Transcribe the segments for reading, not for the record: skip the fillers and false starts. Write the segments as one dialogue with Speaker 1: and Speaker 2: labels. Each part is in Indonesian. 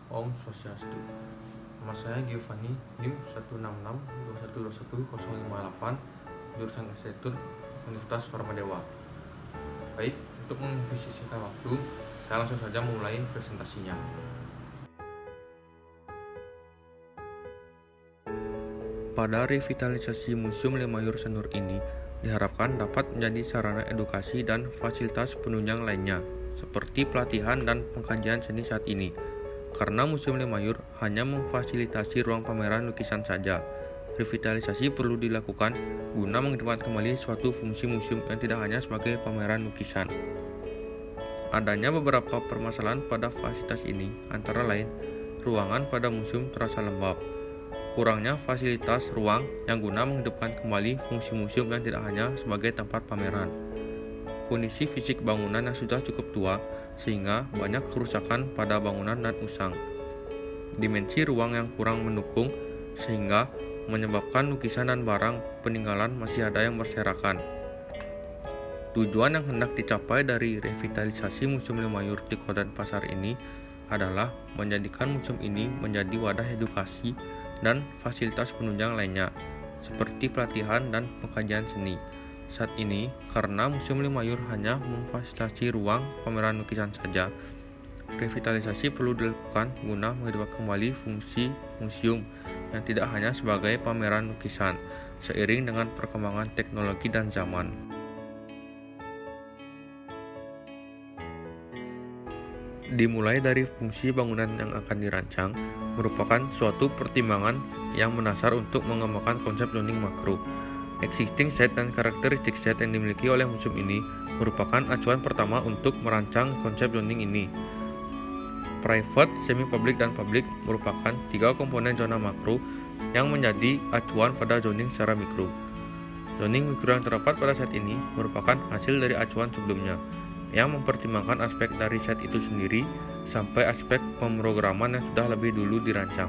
Speaker 1: Om Swastiastu. Nama saya Giovanni, NIM 16621210058, jurusan Arsitektur Universitas Paramadina. Baik, untuk mengefisiensikan waktu, saya langsung saja mulai presentasinya. Pada revitalisasi Museum Lemayur Sanur ini, diharapkan dapat menjadi sarana edukasi dan fasilitas penunjang lainnya, seperti pelatihan dan pengkajian seni saat ini. Karena Museum Lemayur hanya memfasilitasi ruang pameran lukisan saja, revitalisasi perlu dilakukan guna menghidupkan kembali suatu fungsi museum yang tidak hanya sebagai pameran lukisan. Adanya beberapa permasalahan pada fasilitas ini, antara lain, ruangan pada museum terasa lembab, kurangnya fasilitas ruang yang guna menghidupkan kembali fungsi museum yang tidak hanya sebagai tempat pameran, kondisi fisik bangunan yang sudah cukup tua sehingga banyak kerusakan pada bangunan dan usang, dimensi ruang yang kurang mendukung sehingga menyebabkan lukisan dan barang peninggalan masih ada yang berserakan. Tujuan yang hendak dicapai dari revitalisasi Museum Lemayur di Kota Denpasar ini adalah menjadikan museum ini menjadi wadah edukasi dan fasilitas penunjang lainnya, seperti pelatihan dan pengkajian seni. Saat ini, karena Museum Lemayur hanya memfasilitasi ruang pameran lukisan saja, revitalisasi perlu dilakukan guna menghidupkan kembali fungsi museum yang tidak hanya sebagai pameran lukisan, seiring dengan perkembangan teknologi dan zaman. Dimulai dari fungsi bangunan yang akan dirancang, merupakan suatu pertimbangan yang mendasar untuk mengembangkan konsep zoning makro. Existing set dan karakteristik set yang dimiliki oleh museum ini merupakan acuan pertama untuk merancang konsep zoning ini. Private, semi-public, dan public merupakan tiga komponen zona makro yang menjadi acuan pada zoning secara mikro. Zoning mikro yang terdapat pada set ini merupakan hasil dari acuan sebelumnya, yang mempertimbangkan aspek dari set itu sendiri sampai aspek pemrograman yang sudah lebih dulu dirancang.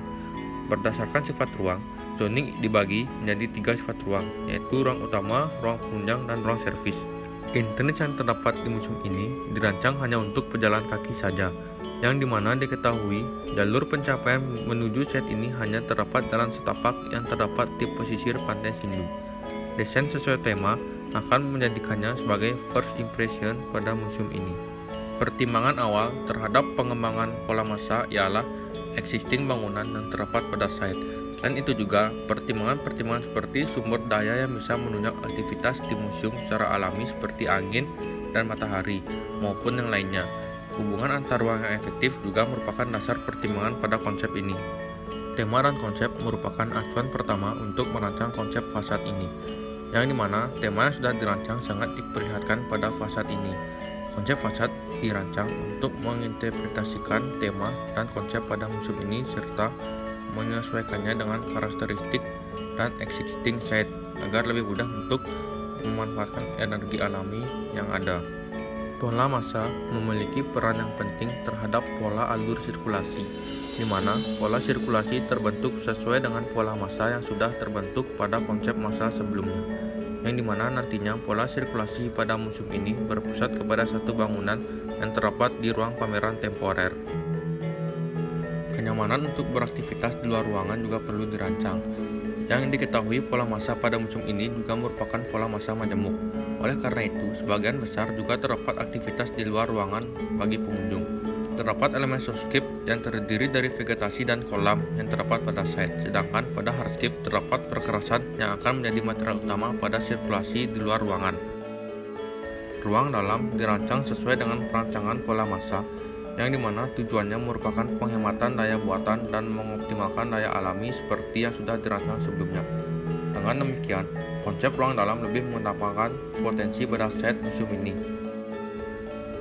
Speaker 1: Berdasarkan sifat ruang, zoning dibagi menjadi tiga sifat ruang, yaitu ruang utama, ruang penunjang, dan ruang servis. Internet yang terdapat di museum ini dirancang hanya untuk pejalan kaki saja, yang dimana diketahui jalur pencapaian menuju set ini hanya terdapat dalam setapak yang terdapat di pesisir pantai Sindu. Desain sesuai tema akan menjadikannya sebagai first impression pada museum ini. Pertimbangan awal terhadap pengembangan pola masa ialah existing bangunan yang terdapat pada site. Selain itu juga, pertimbangan-pertimbangan seperti sumber daya yang bisa menunjang aktivitas di museum secara alami seperti angin dan matahari, maupun yang lainnya. Hubungan antar ruang yang efektif juga merupakan dasar pertimbangan pada konsep ini. Tema dan konsep merupakan acuan pertama untuk merancang konsep fasad ini, yang dimana tema yang sudah dirancang sangat diperlihatkan pada fasad ini. Konsep fasad dirancang untuk menginterpretasikan tema dan konsep pada museum ini serta menyesuaikannya dengan karakteristik dan existing site agar lebih mudah untuk memanfaatkan energi alami yang ada. Pola massa memiliki peran yang penting terhadap pola alur sirkulasi, di mana pola sirkulasi terbentuk sesuai dengan pola massa yang sudah terbentuk pada konsep massa sebelumnya, yang dimana nantinya pola sirkulasi pada museum ini berpusat kepada satu bangunan yang terdapat di ruang pameran temporer. Kenyamanan untuk beraktivitas di luar ruangan juga perlu dirancang. Yang diketahui pola massa pada museum ini juga merupakan pola massa majemuk. Oleh karena itu, sebagian besar juga terdapat aktivitas di luar ruangan bagi pengunjung. Terdapat elemen soundscape yang terdiri dari vegetasi dan kolam yang terdapat pada site, sedangkan pada hardscape terdapat perkerasan yang akan menjadi material utama pada sirkulasi di luar ruangan. Ruang dalam dirancang sesuai dengan perancangan pola massa, yang dimana tujuannya merupakan penghematan daya buatan dan mengoptimalkan daya alami seperti yang sudah dirancang sebelumnya. Dengan demikian, konsep ruang dalam lebih menambahkan potensi pada set museum ini.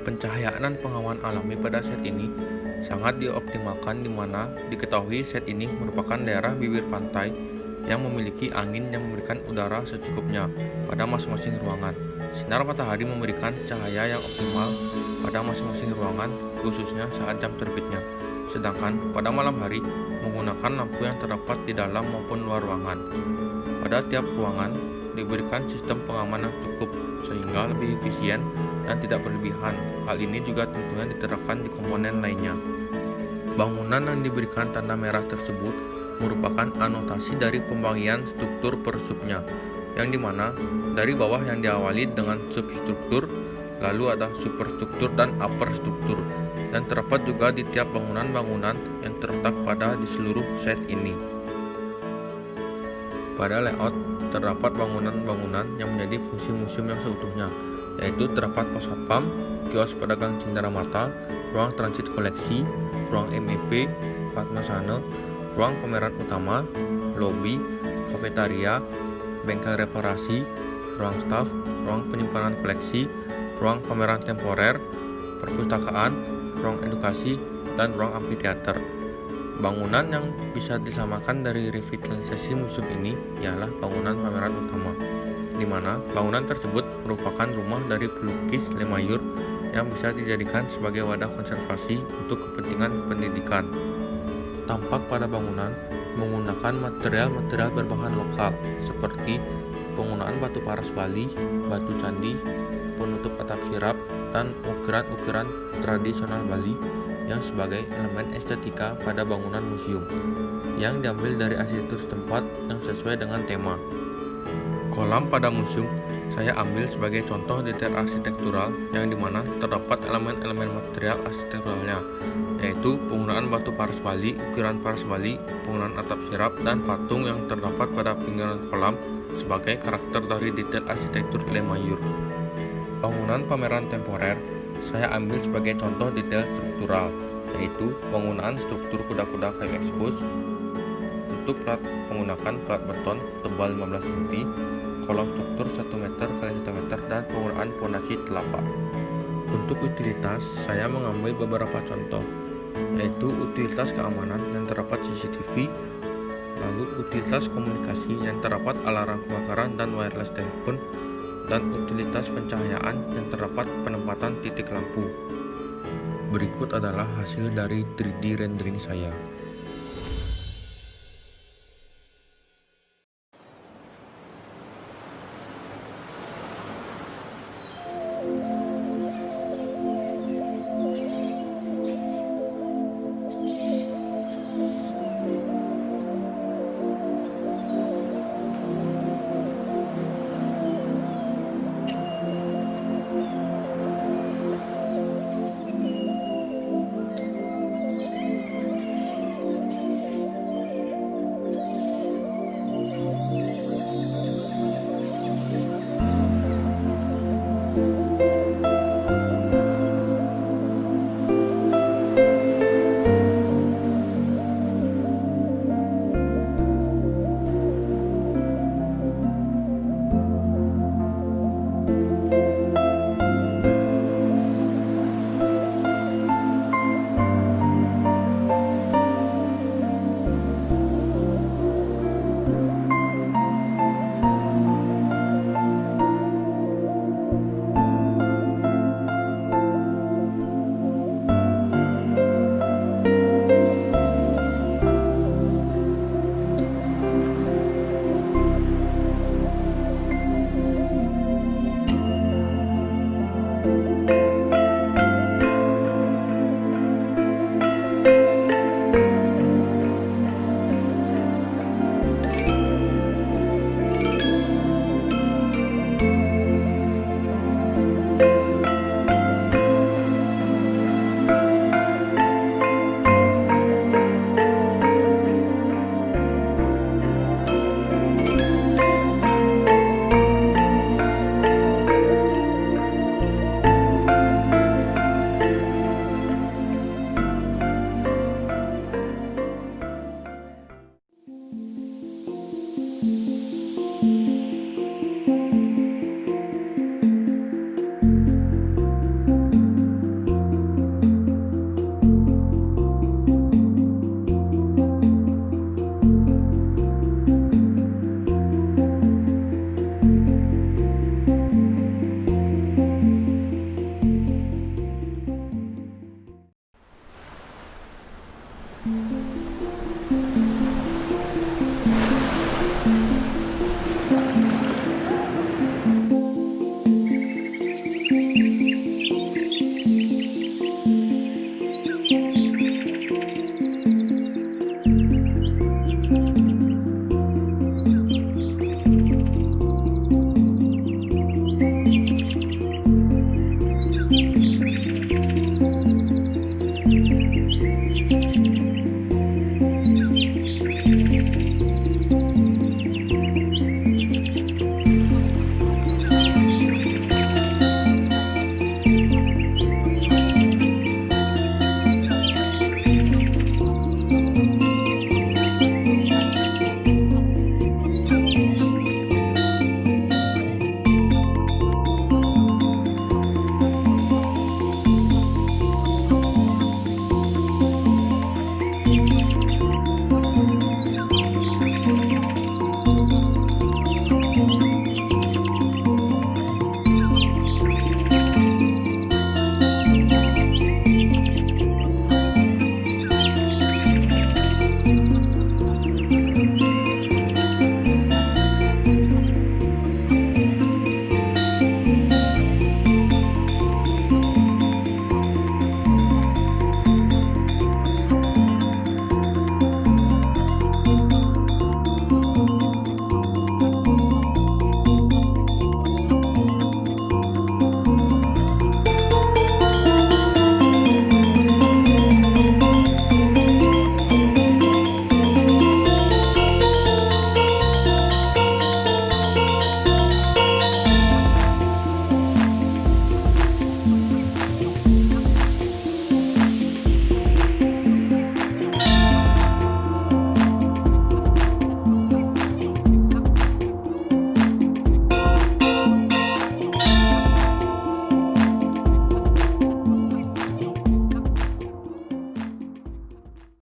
Speaker 1: Pencahayaan dan pengawan alami pada set ini sangat dioptimalkan, di mana diketahui set ini merupakan daerah bibir pantai yang memiliki angin yang memberikan udara secukupnya pada masing-masing ruangan. Sinar matahari memberikan cahaya yang optimal pada masing-masing ruangan, khususnya saat jam terbitnya. Sedangkan pada malam hari menggunakan lampu yang terdapat di dalam maupun luar ruangan. Pada tiap ruangan diberikan sistem pengaman yang cukup sehingga lebih efisien dan tidak berlebihan. Hal ini juga tentunya diterapkan di komponen lainnya. Bangunan yang diberikan tanda merah tersebut merupakan anotasi dari pembagian struktur per subnya, yang dimana dari bawah yang diawali dengan substruktur, lalu ada superstruktur dan upper struktur, dan terdapat juga di tiap bangunan-bangunan yang terletak pada di seluruh set ini. Pada layout, terdapat bangunan-bangunan yang menjadi fungsi museum yang seutuhnya, yaitu terdapat pos satpam, kios pedagang cenderamata, ruang transit koleksi, ruang MEP, Padmasana, ruang pameran utama, lobi, kafetaria, bengkel reparasi, ruang staf, ruang penyimpanan koleksi, ruang pameran temporer, perpustakaan, ruang edukasi, dan ruang amfiteater. Bangunan yang bisa disamakan dari revitalisasi museum ini ialah bangunan pameran utama, di mana bangunan tersebut merupakan rumah dari pelukis Lemayur yang bisa dijadikan sebagai wadah konservasi untuk kepentingan pendidikan. Tampak pada bangunan menggunakan material-material berbahan lokal seperti penggunaan batu paras Bali, batu candi, penutup atap sirap, dan ukiran-ukiran tradisional Bali yang sebagai elemen estetika pada bangunan museum yang diambil dari arsitektur setempat yang sesuai dengan tema. Kolam pada museum saya ambil sebagai contoh detail arsitektural yang dimana terdapat elemen-elemen material arsitekturalnya, yaitu penggunaan batu paras Bali, ukiran paras Bali, penggunaan atap sirap, dan patung yang terdapat pada pinggiran kolam sebagai karakter dari detail arsitektur Lemayur. Bangunan pameran temporer saya ambil sebagai contoh detail struktural, yaitu penggunaan struktur kuda-kuda kayu ekspos. Untuk plat menggunakan plat beton tebal 15 cm, kolom struktur 1 meter x 1 meter, dan penggunaan pondasi telapak. Untuk utilitas, saya mengambil beberapa contoh, yaitu utilitas keamanan yang terdapat CCTV, lalu utilitas komunikasi yang terdapat alarm kebakaran dan wireless telepon, dan utilitas pencahayaan yang terdapat penempatan titik lampu. Berikut adalah hasil dari 3D rendering saya.